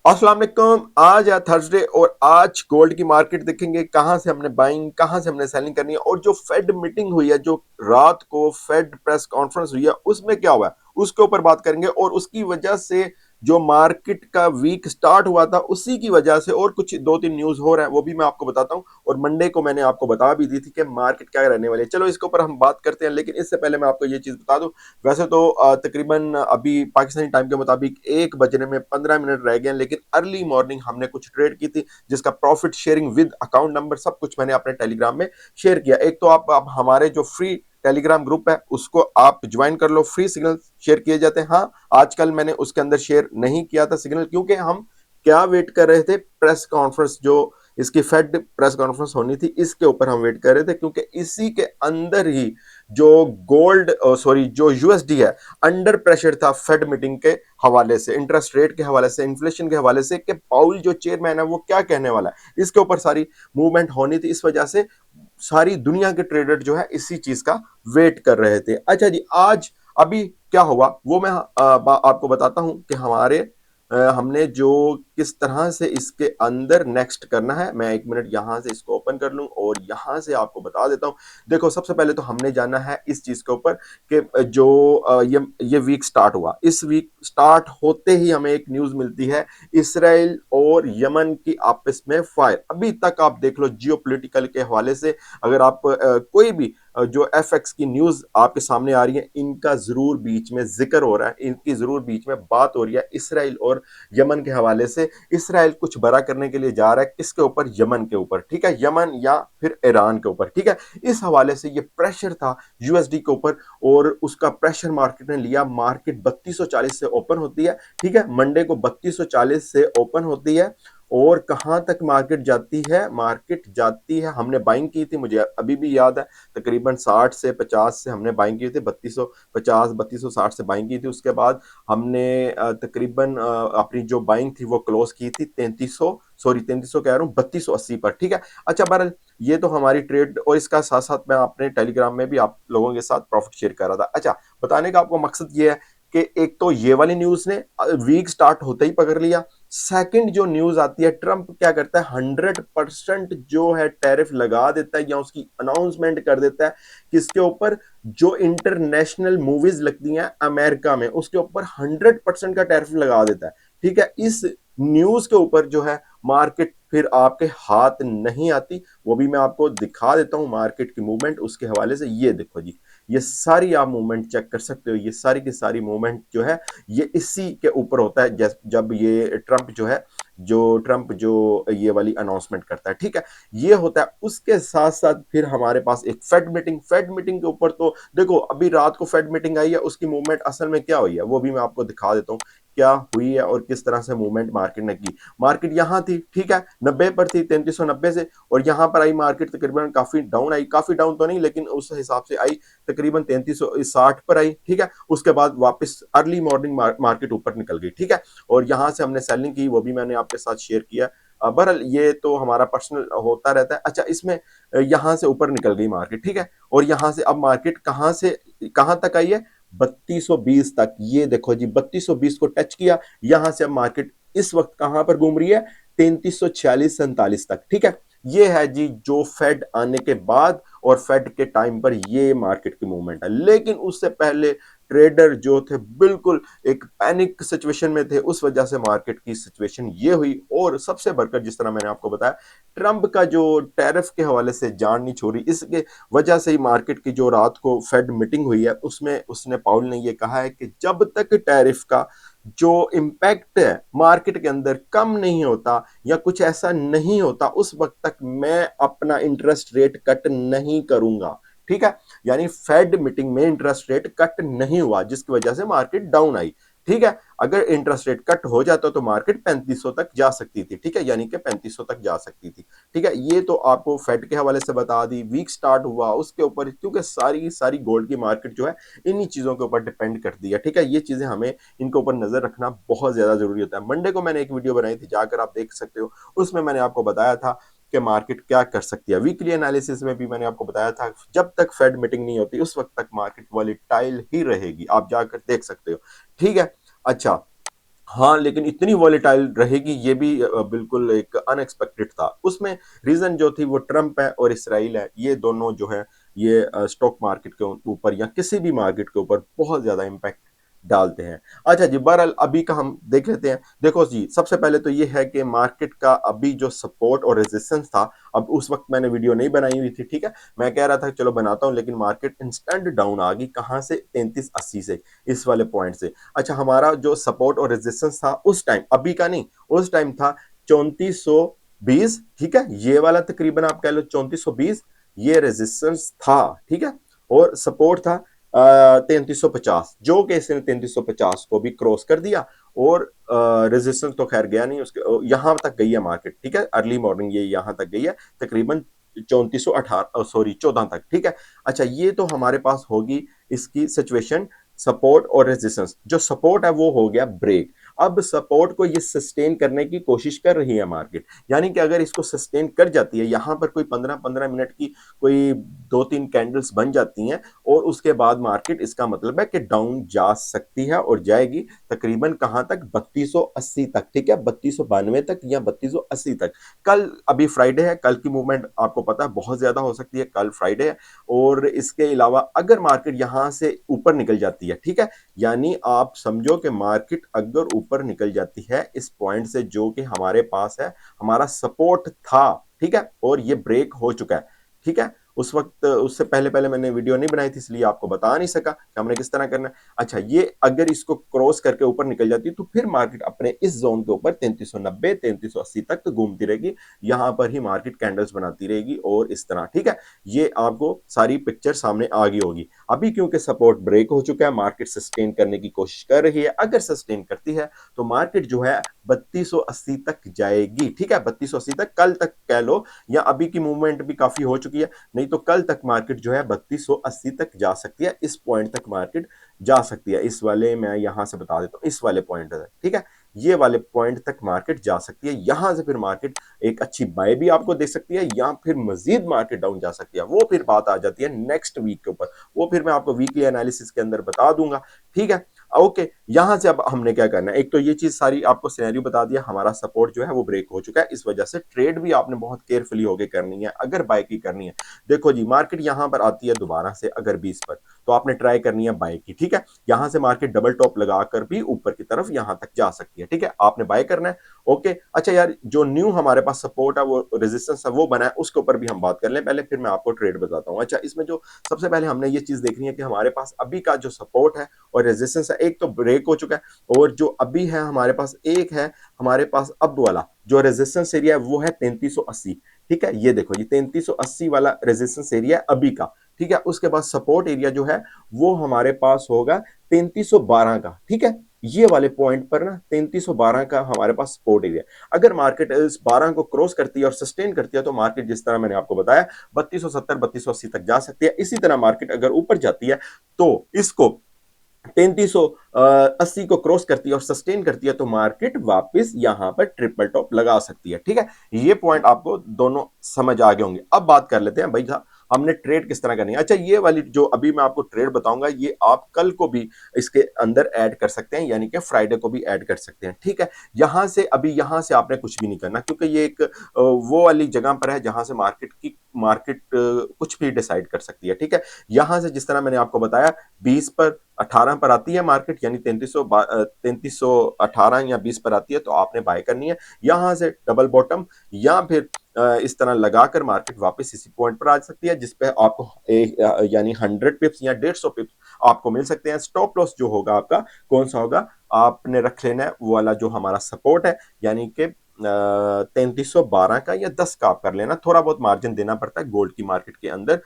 अस्सलाम वालेकुम। आज है थर्सडे और आज गोल्ड की मार्केट देखेंगे कहां से हमने बाइंग कहां से हमने सेलिंग करनी है और जो फेड मीटिंग हुई है, जो रात को फेड प्रेस कॉन्फ्रेंस हुई है, उसमें क्या हुआ है उसके ऊपर बात करेंगे और उसकी वजह से जो मार्केट का वीक स्टार्ट हुआ था उसी की वजह से और कुछ दो तीन न्यूज हो रहा है वो भी मैं आपको बताता हूं। और मंडे को मैंने आपको बता भी दी थी कि मार्केट क्या रहने वाली है। चलो इसके ऊपर हम बात करते हैं, लेकिन इससे पहले मैं आपको ये चीज बता दूं। वैसे तो तकरीबन अभी पाकिस्तानी टाइम के मुताबिक 1 बजने में 15 मिनट रह गए हैं, लेकिन अर्ली मॉर्निंग हमने कुछ ट्रेड की थी जिसका profit sharing with account number सब कुछ मैंने अपने टेलीग्राम में शेयर किया। एक तो आप हमारे जो फ्री टेलीग्राम ग्रुप है उसको आप ज्वाइन कर लो, फ्री सिग्नल शेयर किए जाते हैं। हाँ, आजकल मैंने उसके अंदर शेयर नहीं किया था सिग्नल, क्योंकि हम क्या वेट कर रहे थे, प्रेस कॉन्फ्रेंस जो इसकी फेड प्रेस कॉन्फ्रेंस होनी थी इसके ऊपर हम वेट कर रहे थे, क्योंकि इसी के अंदर ही जो गोल्ड सॉरी जो यूएसडी है अंडर प्रेशर था फेड मीटिंग के हवाले से, इंटरेस्ट रेट के हवाले से, इन्फ्लेशन के हवाले से, कि पाउल जो चेयरमैन है वो क्या कहने वाला है, इसके ऊपर सारी मूवमेंट होनी थी। इस वजह से सारी दुनिया के ट्रेडर जो है इसी चीज का वेट कर रहे थे। अच्छा जी, आज अभी क्या हुआ वो मैं आपको बताता हूं कि हमने जो किस तरह से इसके अंदर नेक्स्ट करना है। मैं 1 मिनट यहां से इसको ओपन कर लूं और यहां से आपको बता देता हूं। देखो, सबसे पहले तो हमने जाना है इस चीज के ऊपर कि जो ये वीक स्टार्ट हुआ, इस वीक स्टार्ट होते ही हमें एक न्यूज मिलती है, इसराइल और यमन की आपस में फायर। अभी तक आप देख लो जियो के हवाले से, अगर आप कोई भी जो एफ एक्स की न्यूज आपके सामने आ रही है, इनका जरूर बीच में जिक्र हो रहा है, इनकी जरूर बीच में बात हो रही है इसराइल और यमन के हवाले से। इसराइल कुछ बड़ा करने के लिए जा रहा है, किसके ऊपर? यमन के ऊपर, ठीक है, यमन या फिर ईरान के ऊपर, ठीक है। इस हवाले से ये प्रेशर था यूएसडी के ऊपर और उसका प्रेशर मार्केट ने लिया। मार्केट 3240 से ओपन होती है, ठीक है, मंडे को 3240 से ओपन होती है और कहां तक मार्केट जाती है? मार्केट जाती है, हमने बाइंग की थी, मुझे अभी भी याद है, तकरीबन 60 से 50 से हमने बाइंग की थी, 3250 3260 से बाइंग की थी। उसके बाद हमने तकरीबन अपनी जो बाइंग थी वो क्लोज की थी 3300, सॉरी 3300 कह रहा हूँ, 3280 पर, ठीक है। अच्छा बहरहाल, ये तो हमारी ट्रेड, और इसका साथ साथ मैं अपने टेलीग्राम में भी आप लोगों के साथ प्रॉफिट शेयर कर रहा था। अच्छा, बताने का आपको मकसद ये है कि एक तो ये वाली न्यूज ने वीक स्टार्ट होते ही पकड़ लिया। सेकंड जो न्यूज आती है, ट्रंप क्या करता है, 100% जो है टैरिफ लगा देता है या उसकी अनाउंसमेंट कर देता है किसके ऊपर? जो इंटरनेशनल मूवीज लगती हैं अमेरिका में उसके ऊपर 100% का टैरिफ लगा देता है, ठीक है। इस न्यूज के ऊपर जो है मार्केट फिर आपके हाथ नहीं आती। वो भी मैं आपको दिखा देता हूं मार्केट की मूवमेंट उसके हवाले से। ये देखो जी, ये सारी आप मूवमेंट चेक कर सकते हो, ये सारी की सारी मूवमेंट जो है ये इसी के ऊपर होता है जब ये ट्रंप जो ये वाली अनाउंसमेंट करता है, ठीक है। ये होता है। उसके साथ साथ फिर हमारे पास एक फेड मीटिंग के ऊपर तो देखो, अभी रात को फेड मीटिंग आई है, उसकी मूवमेंट असल में क्या हुई है वो भी मैं आपको दिखा देता हूँ क्या हुई है और किस तरह से मूवमेंट मार्केट ने की। मार्केट यहां थी, ठीक है, 90 पर थी, 3390 से, और यहां पर आई मार्केट तकरीबन काफी डाउन आई, काफी डाउन तो नहीं लेकिन उस हिसाब से आई, तकरीबन 3360 पर आई, ठीक है। उसके बाद वापस अर्ली मॉर्निंग मार्केट ऊपर निकल गई, ठीक है, और यहां से हमने सेलिंग की, वो भी मैंने आपके साथ शेयर किया। बहरहाल ये तो हमारा पर्सनल होता रहता है। अच्छा, इसमें यहां से ऊपर निकल गई मार्केट, ठीक है, और यहां से अब मार्केट कहां से कहां तक आई है? 3220 तक। ये देखो जी, 3220 को टच किया, यहां से अब मार्केट इस वक्त कहां पर घूम रही है? 3346 47 तक, ठीक है। ये है जी जो फेड आने के बाद और फेड के टाइम पर ये मार्केट की मूवमेंट है। लेकिन उससे पहले ट्रेडर जो थे बिल्कुल एक पैनिक सिचुएशन में थे, उस वजह से मार्केट की सिचुएशन ये हुई। और सबसे बढ़कर जिस तरह मैंने आपको बताया, ट्रंप का जो टैरिफ के हवाले से जान नहीं छोड़ी, इसके वजह से ही मार्केट की जो रात को फेड मीटिंग हुई है उसमें उसने पाउल ने ये कहा है कि जब तक टैरिफ का जो इम्पैक्ट है मार्केट के अंदर कम नहीं होता या कुछ ऐसा नहीं होता, उस वक्त तक मैं अपना इंटरेस्ट रेट कट नहीं करूंगा, ठीक है। यानी फेड मीटिंग में इंटरेस्ट रेट कट नहीं हुआ जिसकी वजह से मार्केट डाउन आई, ठीक है। अगर इंटरेस्ट रेट कट हो जाता तो मार्केट 3500 तक जा सकती थी, ठीक है, यानी कि 3500 तक जा सकती थी, ठीक है। ये तो आपको फेड के हवाले से बता दी। वीक स्टार्ट हुआ उसके ऊपर, क्योंकि सारी की सारी गोल्ड की मार्केट जो है इन्हीं चीजों के ऊपर डिपेंड करती है, ठीक है। ये चीजें हमें इनके ऊपर नजर रखना बहुत ज्यादा जरूरी होता है। मंडे को मैंने एक वीडियो बनाई थी, जाकर आप देख सकते हो, उसमें मैंने आपको बताया था कि मार्केट क्या कर सकती है। वीकली एनालिसिस में भी मैंने आपको बताया था जब तक फेड मीटिंग नहीं होती उस वक्त तक मार्केट वॉलेटाइल ही रहेगी, आप जाकर देख सकते हो, ठीक है। अच्छा, हाँ, लेकिन इतनी वॉलेटाइल रहेगी ये भी बिल्कुल एक अनएक्सपेक्टेड था। उसमें रीज़न जो थी वो ट्रंप है और इसराइल है। ये दोनों जो है ये स्टॉक मार्केट के ऊपर या किसी भी मार्केट के ऊपर बहुत ज़्यादा इम्पैक्ट डालते हैं। अच्छा जी, बहरहाल अभी का हम देख लेते हैं। देखो जी, सबसे पहले तो ये है कि मार्केट का अभी जो सपोर्ट और रेजिस्टेंस था, अब उस वक़्त मैंने वीडियो नहीं बनाई हुई थी, ठीक है? मैं कह रहा था चलो बनाता हूँ, लेकिन मार्केट इंस्टेंट डाउन आ गई। कहाँ से? 3380 से, इस वाले पॉइंट से। अच्छा, हमारा जो सपोर्ट और रेजिस्टेंस था उस टाइम, अभी का नहीं, उस टाइम था 3420, ठीक है? ये वाला तकरीबन आप कह लो 3420, ये रेजिस्टेंस था, ठीक है? और सपोर्ट था 3350, जो कि इसने 3350 को भी क्रॉस कर दिया। और रेजिस्टेंस तो खैर गया नहीं उसके, यहां तक गई है मार्केट, ठीक है? अर्ली मॉर्निंग ये यहां तक गई है, तकरीबन 3418, सॉरी 14 तक, ठीक है? अच्छा, ये तो हमारे पास होगी इसकी सिचुएशन, सपोर्ट और रेजिस्टेंस। जो सपोर्ट है वो हो गया ब्रेक। अब सपोर्ट को ये सस्टेन करने की कोशिश कर रही है मार्केट, यानी कि अगर इसको सस्टेन कर जाती है, यहां पर कोई 15-15 मिनट की कोई 2-3 कैंडल्स बन जाती हैं और उसके बाद मार्केट, इसका मतलब है कि डाउन जा सकती है और जाएगी तकरीबन कहां तक? 3280 तक, ठीक है? 3292 तक या 3280 तक। कल, अभी फ्राइडे है, कल की मूवमेंट आपको पता है बहुत ज्यादा हो सकती है, कल फ्राइडे है। और इसके अलावा अगर मार्केट यहां से ऊपर निकल जाती है, ठीक है, यानी आप समझो कि मार्केट अगर ऊपर निकल जाती है इस पॉइंट से जो कि हमारे पास है, हमारा सपोर्ट था, ठीक है, और ये ब्रेक हो चुका है, ठीक है? उस वक्त, उससे पहले पहले मैंने वीडियो नहीं बनाई थी, इसलिए आपको बता नहीं सका कि हमने किस तरह करना है। अच्छा, ये अगर इसको क्रॉस करके ऊपर निकल जाती है तो फिर मार्केट अपने इस जोन के ऊपर 3390 3380 तक तो घूमती रहेगी, यहां पर ही मार्केट कैंडल्स बनाती रहेगी और इस तरह, ठीक है? ये आपको सारी पिक्चर सामने आ गई होगी। अभी क्योंकि सपोर्ट ब्रेक हो चुका है, मार्केट सस्टेन करने की कोशिश कर रही है। अगर सस्टेन करती है तो मार्केट जो है 3280 तक जाएगी, ठीक है? 3280 तक, कल तक कह लो, या अभी की मूवमेंट भी काफी हो चुकी है, नहीं तो कल तक मार्केट जो है 3280 तक जा सकती है। इस पॉइंट तक मार्केट जा सकती है, इस वाले मैं यहां से बता देता हूं, इस वाले पॉइंट तक, ठीक है? ये वाले पॉइंट तक मार्केट जा सकती है। यहां से फिर मार्केट एक अच्छी बाय भी आपको दे सकती है, या फिर मजीद मार्केट डाउन जा सकती है। वो फिर बात आ जाती है नेक्स्ट वीक के ऊपर, वो फिर मैं आपको वीकली एनालिसिस के अंदर बता दूंगा, ठीक है? ओके, यहां से अब हमने क्या करना है, एक तो ये चीज सारी आपको सिनेरियो बता दिया, हमारा सपोर्ट जो है वो ब्रेक हो चुका है, इस वजह से ट्रेड भी आपने बहुत केयरफुली होकर करनी है अगर बाय की करनी है। देखो जी, मार्केट यहां पर आती है दोबारा से अगर 20 पर, तो आपने ट्राई करनी है बाय की, ठीक है? यहां से मार्केट डबल टॉप लगाकर भी ऊपर की तरफ यहां तक जा सकती है, ठीक है? आपने बाय करना है। ओके, अच्छा यार, जो न्यू हमारे पास सपोर्ट है, वो रेजिस्टेंस है, वो बना है, उसके ऊपर भी हम बात कर लें पहले, फिर मैं आपको ट्रेड बताता हूं। अच्छा, इसमें जो सबसे पहले हमने ये चीज देखनी है कि हमारे पास अभी का जो सपोर्ट है और रेजिस्टेंस है, एक तो ब्रेक हो चुका है, और जो अभी है हमारे पास, एक है हमारे पास अब वाला जो रेजिस्टेंस एरिया है वो है 3380, ठीक है? ये देखो, ये 3380 वाला रेजिस्टेंस एरिया अभी का, ठीक है? उसके बाद सपोर्ट एरिया जो है वो हमारे पास होगा 3312 का, ठीक है? ये वाले पॉइंट पर ना 3312 का हमारे पास सपोर्ट एरिया। अगर मार्केट इस 12 को क्रॉस करती है और सस्टेन करती है तो मार्केट, जिस तरह मैंने आपको बताया, 3270 3280 तक जा सकती है। इसी तरह मार्केट अगर ऊपर जाती है तो इसको 3380 को क्रॉस करती है और सस्टेन करती है तो मार्केट वापस यहां पर ट्रिपल टॉप लगा सकती है, ठीक है? ये पॉइंट आपको दोनों समझ आ गए होंगे। अब बात कर लेते हैं भाई साहब, हमने ट्रेड किस तरह करनी है। अच्छा, ये वाली जो अभी मैं आपको ट्रेड बताऊंगा, ये आप कल को भी इसके अंदर ऐड कर सकते हैं, यानी कि फ्राइडे को भी ऐड कर सकते हैं, ठीक है? यहां से, अभी यहां से आपने कुछ भी नहीं करना, क्योंकि ये एक वो वाली जगह पर है जहां से मार्केट कुछ भी डिसाइड कर सकती है, ठीक है? यहां से, जिस तरह मैंने आपको बताया, 20 पर 18 पर आती है मार्केट, यानी 3318 या 20 पर आती है तो आपने बाय करनी है। यहां से डबल बॉटम या फिर इस तरह लगाकर मार्केट वापस इसी पॉइंट पर आ सकती है, जिसपे आपको यानी 100 पिप्स या 150 पिप्स आपको मिल सकते हैं। स्टॉप लॉस जो होगा आपका, कौन सा होगा, आपने रख लेना है वो वाला जो हमारा सपोर्ट है, यानी कि 3312 का या 10 का आप कर लेना। थोड़ा बहुत मार्जिन देना पड़ता है गोल्ड की मार्केट के अंदर,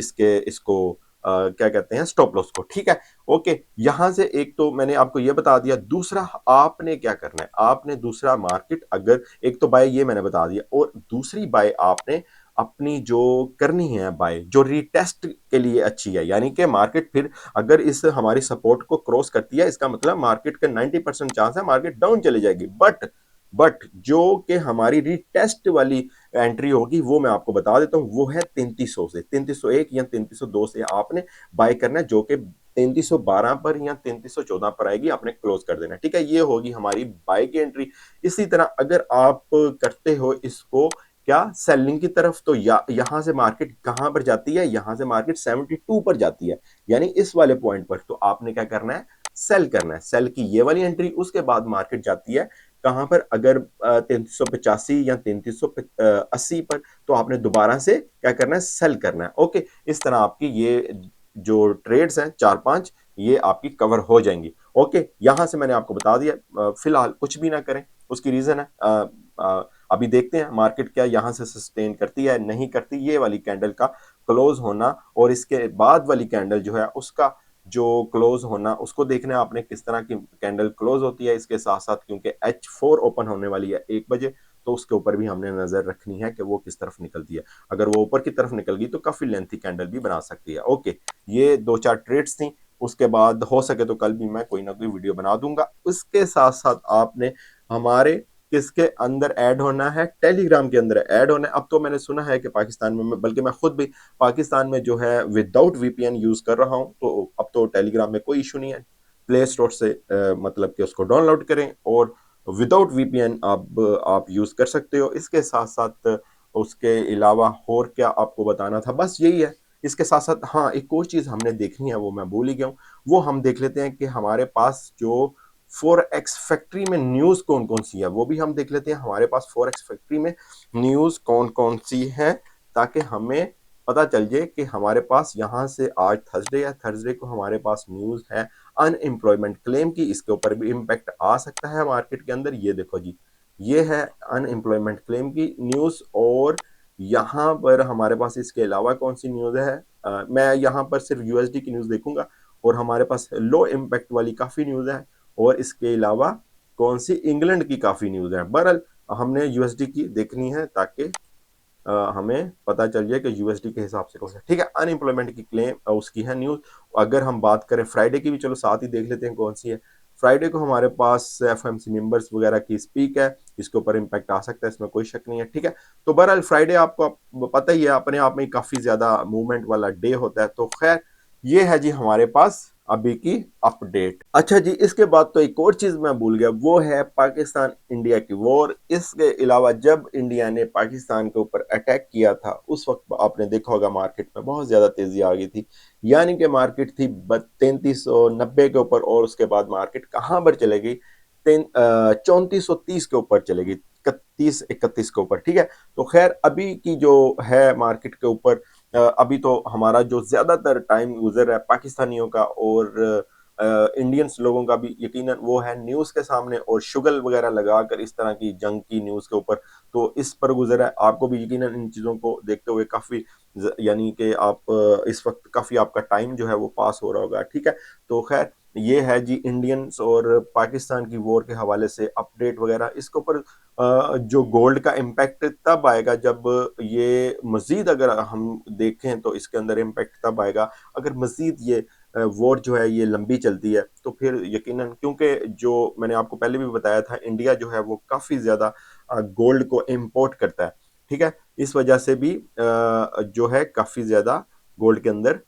इसको क्या कहते हैं, स्टॉप लॉस को, ठीक है? ओके, यहां से एक तो मैंने आपको यह बता दिया। दूसरा आपने क्या करना है, आपने दूसरा मार्केट, अगर एक तो बाय ये मैंने बता दिया, और दूसरी बाय आपने अपनी जो करनी है बाय, जो रीटेस्ट के लिए अच्छी है, यानी कि मार्केट फिर अगर इस हमारी सपोर्ट को क्रॉस करती है, इसका मतलब मार्केट का 90% चांस है मार्केट डाउन चली जाएगी, बट बट जो कि हमारी रीटेस्ट वाली एंट्री होगी वो मैं आपको बता देता हूँ, वो है 3300 से 3301 या 3302 से आपने बाय करना है, जो कि 3312 पर या 3314 पर आएगी, आपने क्लोज कर देना है। ठीक है, ये होगी हमारी बाय की एंट्री। इसी तरह अगर आप करते हो इसको क्या सेलिंग की तरफ, तो यहां से मार्केट कहां पर जाती है, यहां से मार्केट 72 पर जाती है, यानी इस वाले पॉइंट पर। तो आपने क्या करना है, सेल करना है, सेल की ये वाली एंट्री। उसके बाद मार्केट जाती है कहां पर, अगर 3385 या 3380 पर, तो आपने दोबारा से क्या करना है, सेल करना है। ओके, इस तरह आपकी ये जो ट्रेड्स हैं 4-5, ये आपकी कवर हो जाएंगी। ओके, यहां से मैंने आपको बता दिया, फिलहाल कुछ भी ना करें, उसकी रीजन है अभी देखते हैं मार्केट क्या यहां से सस्टेन करती है नहीं करती। ये वाली कैंडल का क्लोज होना और इसके बाद वाली कैंडल जो है उसका जो क्लोज होना, उसको देखना है आपने किस तरह की कैंडल क्लोज होती है। इसके साथ साथ क्योंकि H4 ओपन होने वाली है 1 बजे, तो उसके ऊपर भी हमने नजर रखनी है कि वो किस तरफ निकलती है। अगर वो ऊपर की तरफ निकल गई तो काफी लेंथी कैंडल भी बना सकती है। ओके, ये 2-4 ट्रेड्स थी। उसके बाद हो सके तो कल भी मैं कोई ना कोई वीडियो बना दूंगा। उसके साथ साथ आपने हमारे किसके अंदर ऐड होना है, टेलीग्राम के अंदर ऐड होना है। अब तो मैंने सुना है कि पाकिस्तान में, बल्कि मैं खुद भी पाकिस्तान में जो है विदाउट वीपीएन यूज कर रहा हूं, तो अब तो टेलीग्राम में कोई इशू नहीं है। प्ले स्टोर से मतलब कि उसको डाउनलोड करें और विदाउट वीपीएन आप यूज कर सकते हो। इसके साथ साथ उसके अलावा और क्या आपको बताना था, बस यही है। इसके साथ साथ हाँ, एक और चीज हमने देखनी है, वो मैं भूल ही गया हूँ। वो हम देख लेते हैं कि हमारे पास जो फोरेक्स फैक्ट्री में न्यूज कौन कौन सी है, वो भी हम देख लेते हैं। हमारे पास फोरेक्स फैक्ट्री में न्यूज कौन कौन सी है, ताकि हमें पता चल जाए कि हमारे पास यहाँ से, आज थर्सडे है, थर्सडे को हमारे पास न्यूज है अनएम्प्लॉयमेंट क्लेम की। इसके ऊपर भी इम्पैक्ट आ सकता है मार्केट के अंदर। ये देखो जी, ये है अनएम्प्लॉयमेंट क्लेम की न्यूज। और यहाँ पर हमारे पास इसके अलावा कौन सी न्यूज है, मैं यहाँ पर सिर्फ यूएसडी की न्यूज देखूंगा। और हमारे पास लो इम्पैक्ट वाली काफी न्यूज है, और इसके अलावा कौन सी, इंग्लैंड की काफी न्यूज है। बहरहाल हमने यूएसडी की देखनी है ताकि हमें पता चल जाए कि यूएसडी के हिसाब से कौन सा। ठीक है, अनएम्प्लॉयमेंट की क्लेम उसकी है न्यूज। अगर हम बात करें फ्राइडे की भी, चलो साथ ही देख लेते हैं कौन सी है। फ्राइडे को हमारे पास एफएमसी मेंबर्स वगैरह की स्पीक है, इसके ऊपर इम्पैक्ट आ सकता है, इसमें कोई शक नहीं है। ठीक है, तो बहरहाल फ्राइडे आपको पता ही है, अपने आप में काफी ज्यादा मूवमेंट वाला डे होता है। तो खैर, ये है जी हमारे पास अभी की अपडेट। अच्छा जी, इसके बाद तो एक और चीज मैं भूल गया, वो है पाकिस्तान इंडिया की वॉर। इसके अलावा जब इंडिया ने पाकिस्तान के ऊपर अटैक किया था, उस वक्त आपने देखा होगा मार्केट में बहुत ज्यादा तेजी आ गई थी। यानी कि मार्केट थी 3390 के ऊपर, और उसके बाद मार्केट कहां पर चले गई, 3430 के ऊपर चले गई, 31-31 के ऊपर। ठीक है, तो खैर अभी की जो है मार्केट के ऊपर, अभी तो हमारा जो ज्यादातर टाइम गुजर रहा है पाकिस्तानियों का और इंडियंस लोगों का भी यकीनन, वो है न्यूज के सामने और शुगल वगैरह लगाकर इस तरह की जंग की न्यूज के ऊपर। तो इस पर गुजर है, आपको भी यकीनन इन चीजों को देखते हुए काफी यानी कि आप इस वक्त काफी आपका टाइम जो है वो पास हो रहा होगा। ठीक है, तो खैर ये है जी इंडियंस और पाकिस्तान की वॉर के हवाले से अपडेट वगैरह। इसके ऊपर जो गोल्ड का इम्पैक्ट तब आएगा जब ये मजीद, अगर हम देखें तो इसके अंदर इम्पैक्ट तब आएगा अगर मजीद ये वॉर जो है ये लंबी चलती है। तो फिर यकीनन, क्योंकि जो मैंने आपको पहले भी बताया था, इंडिया जो है वो काफी ज्यादा गोल्ड को इंपोर्ट करता है। ठीक है, इस वजह से भी जो है काफी ज्यादा गोल्ड के अंदर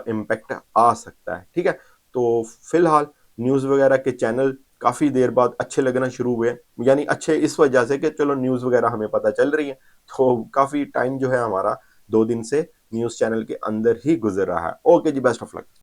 इम्पैक्ट आ सकता है। ठीक है, तो फिलहाल न्यूज वगैरह के चैनल काफी देर बाद अच्छे लगना शुरू हुए, यानी अच्छे इस वजह से कि चलो न्यूज वगैरह हमें पता चल रही है। तो काफी टाइम जो है हमारा 2 दिन से न्यूज चैनल के अंदर ही गुजर रहा है। ओके जी, बेस्ट ऑफ लक।